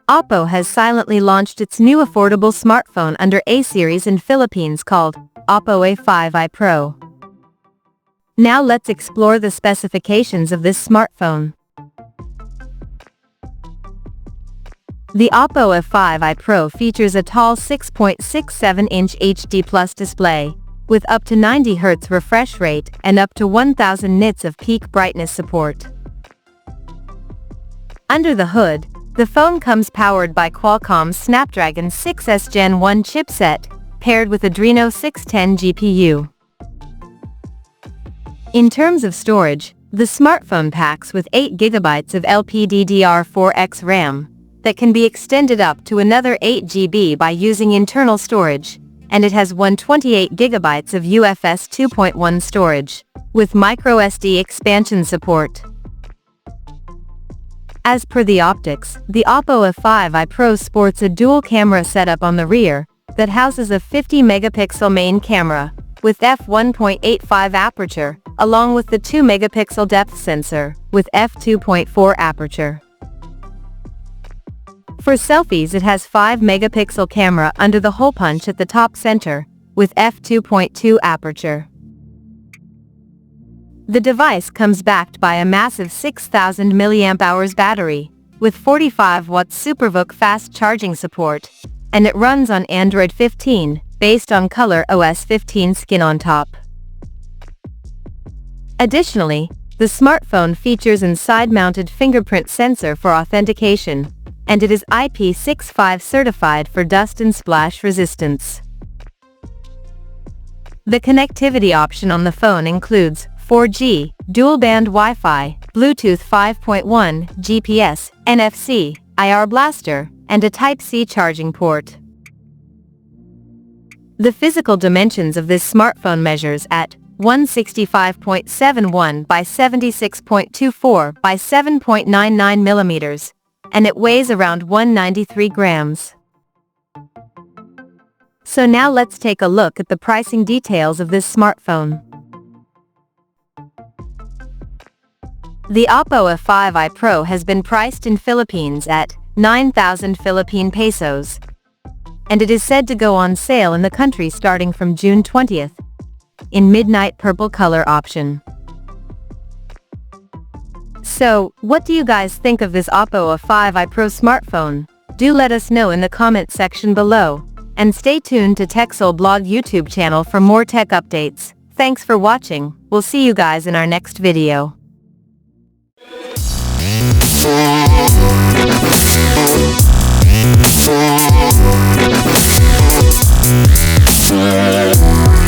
Oppo has silently launched its new affordable smartphone under A series in Philippines called Oppo A5i Pro. Now let's explore the specifications of this smartphone. The Oppo A5i Pro features a tall 6.67-inch HD Plus display, with up to 90 Hz refresh rate and up to 1000 nits of peak brightness support. Under the hood, the phone comes powered by Qualcomm's Snapdragon 6S Gen 1 chipset, paired with Adreno 610 GPU. In terms of storage, the smartphone packs with 8GB of LPDDR4X RAM, that can be extended up to another 8GB by using internal storage, and it has 128GB of UFS 2.1 storage, with microSD expansion support. As per the optics, the Oppo A5i Pro sports a dual-camera setup on the rear, that houses a 50-megapixel main camera, with f1.85 aperture, along with the 2-megapixel depth sensor, with f2.4 aperture. For selfies it has 5-megapixel camera under the hole punch at the top center, with f2.2 aperture. The device comes backed by a massive 6000 mAh battery, with 45W SuperVOOC fast charging support, and it runs on Android 15, based on Color OS 15 skin on top. Additionally, the smartphone features a side-mounted fingerprint sensor for authentication, and it is IP65 certified for dust and splash resistance. The connectivity option on the phone includes 4G, dual-band Wi-Fi, Bluetooth 5.1, GPS, NFC, IR blaster, and a Type-C charging port. The physical dimensions of this smartphone measures at 165.71 by 76.24 by 7.99 millimeters, and it weighs around 193 grams. So now let's take a look at the pricing details of this smartphone. The Oppo A5i Pro has been priced in Philippines at 9,000 Philippine pesos, and it is said to go on sale in the country starting from June 20th, in midnight purple color option. So, what do you guys think of this Oppo A5i Pro smartphone? Do let us know in the comment section below, and stay tuned to TechSole Blog YouTube channel for more tech updates. Thanks for watching, we'll see you guys in our next video. Yeah.